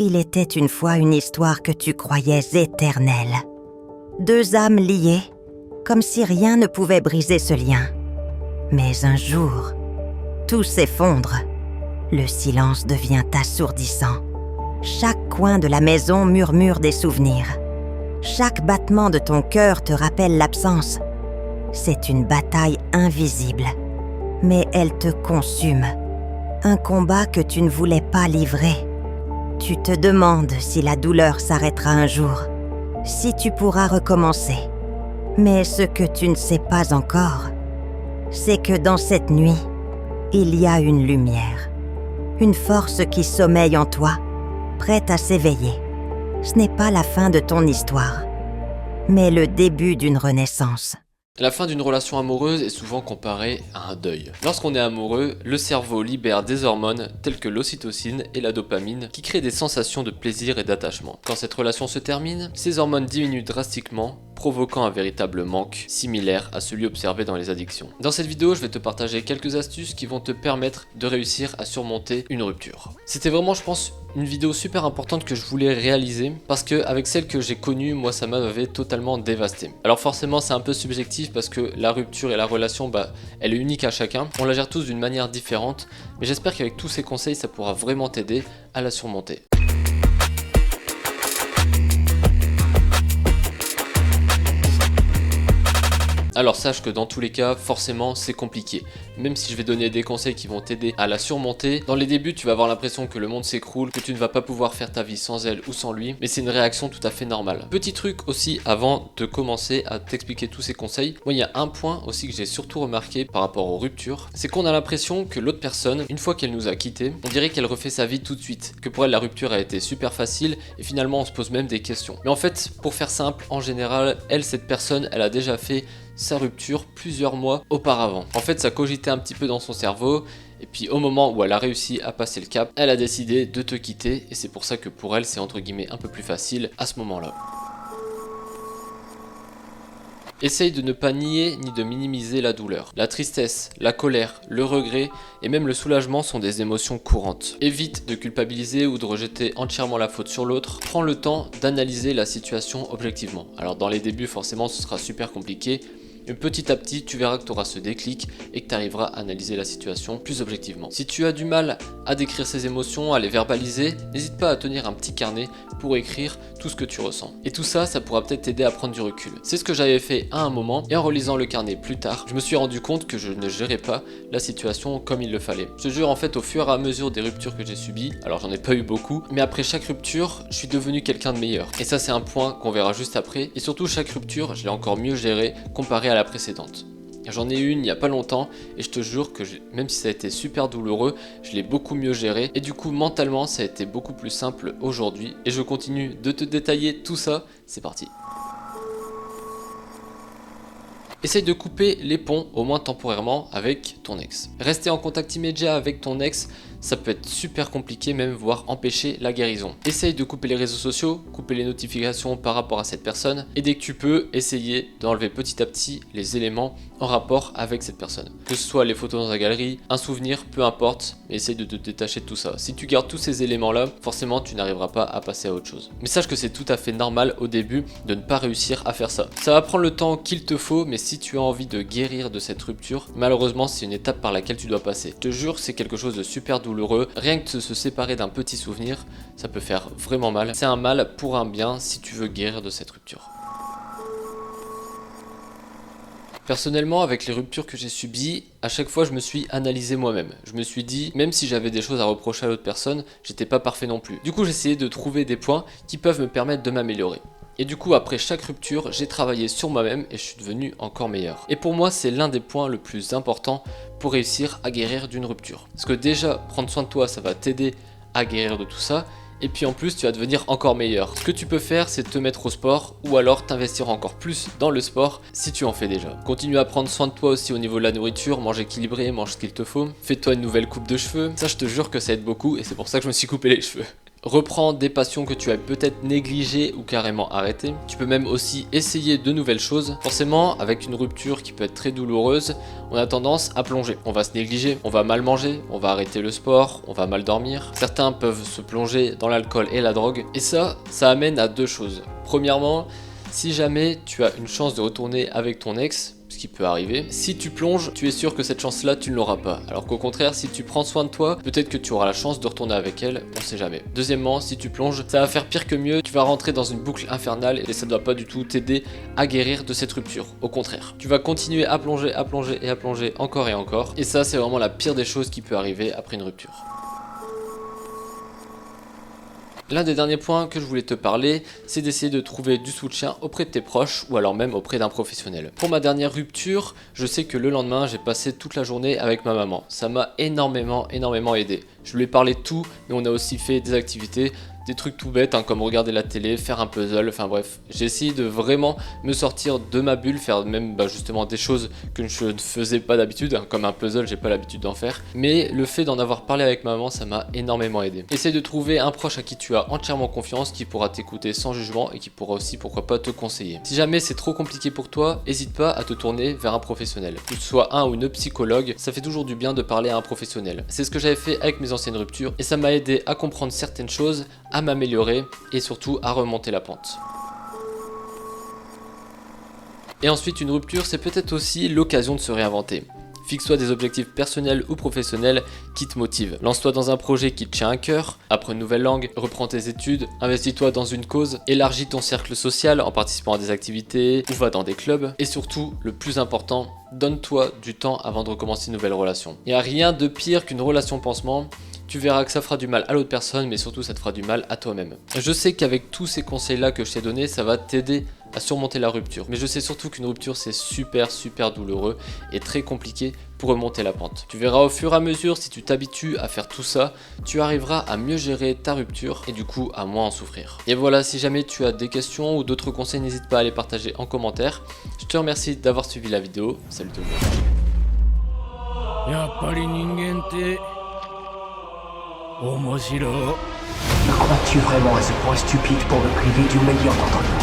Il était une fois une histoire que tu croyais éternelle. Deux âmes liées, comme si rien ne pouvait briser ce lien. Mais un jour, tout s'effondre. Le silence devient assourdissant. Chaque coin de la maison murmure des souvenirs. Chaque battement de ton cœur te rappelle l'absence. C'est une bataille invisible, mais elle te consume. Un combat que tu ne voulais pas livrer. Tu te demandes si la douleur s'arrêtera un jour, si tu pourras recommencer. Mais ce que tu ne sais pas encore, c'est que dans cette nuit, il y a une lumière, une force qui sommeille en toi, prête à s'éveiller. Ce n'est pas la fin de ton histoire, mais le début d'une renaissance. La fin d'une relation amoureuse est souvent comparée à un deuil. Lorsqu'on est amoureux, le cerveau libère des hormones telles que l'ocytocine et la dopamine qui créent des sensations de plaisir et d'attachement. Quand cette relation se termine, ces hormones diminuent drastiquement, provoquant un véritable manque similaire à celui observé dans les addictions. Dans cette vidéo, je vais te partager quelques astuces qui vont te permettre de réussir à surmonter une rupture. C'était vraiment, je pense, une vidéo super importante que je voulais réaliser parce que avec celle que j'ai connue, moi ça m'avait totalement dévasté. Alors forcément c'est un peu subjectif parce que la rupture et la relation, elle est unique à chacun. On la gère tous d'une manière différente, mais j'espère qu'avec tous ces conseils ça pourra vraiment t'aider à la surmonter. Alors sache que dans tous les cas, forcément c'est compliqué. Même si je vais donner des conseils qui vont t'aider à la surmonter, dans les débuts tu vas avoir l'impression que le monde s'écroule, que tu ne vas pas pouvoir faire ta vie sans elle ou sans lui, mais c'est une réaction tout à fait normale. Petit truc aussi avant de commencer à t'expliquer tous ces conseils, moi il y a un point aussi que j'ai surtout remarqué par rapport aux ruptures, c'est qu'on a l'impression que l'autre personne, une fois qu'elle nous a quittés, on dirait qu'elle refait sa vie tout de suite, que pour elle la rupture a été super facile et finalement on se pose même des questions. Mais en fait, pour faire simple, en général, cette personne, elle a déjà fait sa rupture plusieurs mois auparavant. En fait, ça cogitait un petit peu dans son cerveau et puis au moment où elle a réussi à passer le cap, elle a décidé de te quitter et c'est pour ça que pour elle, c'est entre guillemets un peu plus facile à ce moment-là. Essaye de ne pas nier ni de minimiser la douleur. La tristesse, la colère, le regret et même le soulagement sont des émotions courantes. Évite de culpabiliser ou de rejeter entièrement la faute sur l'autre. Prends le temps d'analyser la situation objectivement. Alors dans les débuts forcément ce sera super compliqué. Mais petit à petit, tu verras que tu auras ce déclic et que tu arriveras à analyser la situation plus objectivement. Si tu as du mal à décrire ces émotions, à les verbaliser, n'hésite pas à tenir un petit carnet pour écrire tout ce que tu ressens. Et tout ça, ça pourra peut-être t'aider à prendre du recul. C'est ce que j'avais fait à un moment et en relisant le carnet plus tard, je me suis rendu compte que je ne gérais pas la situation comme il le fallait. Je te jure, en fait, au fur et à mesure des ruptures que j'ai subies, alors j'en ai pas eu beaucoup, mais après chaque rupture, je suis devenu quelqu'un de meilleur. Et ça, c'est un point qu'on verra juste après. Et surtout, chaque rupture, je l'ai encore mieux gérée comparé à la précédente. J'en ai eu une il n'y a pas longtemps et je te jure que même si ça a été super douloureux, je l'ai beaucoup mieux géré et du coup mentalement ça a été beaucoup plus simple aujourd'hui et je continue de te détailler tout ça, c'est parti. Essaye de couper les ponts, au moins temporairement, avec ton ex. Rester en contact immédiat avec ton ex, ça peut être super compliqué, même voire empêcher la guérison. Essaye de couper les réseaux sociaux, couper les notifications par rapport à cette personne, et dès que tu peux, essayer d'enlever petit à petit les éléments en rapport avec cette personne. Que ce soit les photos dans ta galerie, un souvenir, peu importe, mais essaye de te détacher de tout ça. Si tu gardes tous ces éléments-là, forcément tu n'arriveras pas à passer à autre chose. Mais sache que c'est tout à fait normal au début de ne pas réussir à faire ça. Ça va prendre le temps qu'il te faut, mais si tu as envie de guérir de cette rupture, malheureusement c'est une étape par laquelle tu dois passer. Je te jure, c'est quelque chose de super douloureux. Rien que de se séparer d'un petit souvenir, ça peut faire vraiment mal. C'est un mal pour un bien si tu veux guérir de cette rupture. Personnellement, avec les ruptures que j'ai subies, à chaque fois je me suis analysé moi-même. Je me suis dit, même si j'avais des choses à reprocher à l'autre personne, j'étais pas parfait non plus. Du coup, j'ai essayé de trouver des points qui peuvent me permettre de m'améliorer. Et du coup, après chaque rupture, j'ai travaillé sur moi-même et je suis devenu encore meilleur. Et pour moi, c'est l'un des points le plus importants pour réussir à guérir d'une rupture. Parce que déjà, prendre soin de toi, ça va t'aider à guérir de tout ça. Et puis en plus, tu vas devenir encore meilleur. Ce que tu peux faire, c'est te mettre au sport ou alors t'investir encore plus dans le sport si tu en fais déjà. Continue à prendre soin de toi aussi au niveau de la nourriture, mange équilibré, mange ce qu'il te faut. Fais-toi une nouvelle coupe de cheveux. Ça, je te jure que ça aide beaucoup et c'est pour ça que je me suis coupé les cheveux. Reprends des passions que tu as peut-être négligées ou carrément arrêtées. Tu peux même aussi essayer de nouvelles choses. Forcément, avec une rupture qui peut être très douloureuse, on a tendance à plonger. On va se négliger, on va mal manger, on va arrêter le sport, on va mal dormir. Certains peuvent se plonger dans l'alcool et la drogue. Et ça amène à deux choses. Premièrement, si jamais tu as une chance de retourner avec ton ex, ce qui peut arriver, si tu plonges, tu es sûr que cette chance-là, tu ne l'auras pas. Alors qu'au contraire, si tu prends soin de toi, peut-être que tu auras la chance de retourner avec elle, on sait jamais. Deuxièmement, si tu plonges, ça va faire pire que mieux, tu vas rentrer dans une boucle infernale et ça ne doit pas du tout t'aider à guérir de cette rupture. Au contraire, tu vas continuer à plonger, à plonger et à plonger encore et encore. Et ça, c'est vraiment la pire des choses qui peut arriver après une rupture. L'un des derniers points que je voulais te parler, c'est d'essayer de trouver du soutien auprès de tes proches ou alors même auprès d'un professionnel. Pour ma dernière rupture, je sais que le lendemain, j'ai passé toute la journée avec ma maman. Ça m'a énormément aidé. Je lui ai parlé de tout, mais on a aussi fait des activités, des trucs tout bêtes comme regarder la télé, faire un puzzle, enfin bref. J'ai essayé de vraiment me sortir de ma bulle, faire même justement des choses que je ne faisais pas d'habitude, comme un puzzle, j'ai pas l'habitude d'en faire. Mais le fait d'en avoir parlé avec ma maman, ça m'a énormément aidé. Essaye de trouver un proche à qui tu as entièrement confiance, qui pourra t'écouter sans jugement et qui pourra aussi, pourquoi pas, te conseiller. Si jamais c'est trop compliqué pour toi, n'hésite pas à te tourner vers un professionnel. Que ce soit un ou une psychologue, ça fait toujours du bien de parler à un professionnel. C'est ce que j'avais fait avec mes anciennes ruptures et ça m'a aidé à comprendre certaines choses, à m'améliorer et surtout à remonter la pente. Et ensuite, une rupture, c'est peut-être aussi l'occasion de se réinventer. Fixe-toi des objectifs personnels ou professionnels qui te motivent. Lance-toi dans un projet qui te tient à cœur, apprends une nouvelle langue, reprends tes études, investis-toi dans une cause, élargis ton cercle social en participant à des activités ou va dans des clubs. Et surtout, le plus important, donne-toi du temps avant de recommencer une nouvelle relation. Il n'y a rien de pire qu'une relation pansement. Tu verras que ça fera du mal à l'autre personne, mais surtout ça te fera du mal à toi-même. Je sais qu'avec tous ces conseils-là que je t'ai donnés, ça va t'aider à surmonter la rupture. Mais je sais surtout qu'une rupture, c'est super douloureux et très compliqué pour remonter la pente. Tu verras au fur et à mesure, si tu t'habitues à faire tout ça, tu arriveras à mieux gérer ta rupture et du coup à moins en souffrir. Et voilà, si jamais tu as des questions ou d'autres conseils, n'hésite pas à les partager en commentaire. Je te remercie d'avoir suivi la vidéo. Salut tout le monde. Le crois-tu vraiment à ce point stupide pour me priver du meilleur d'entre nous?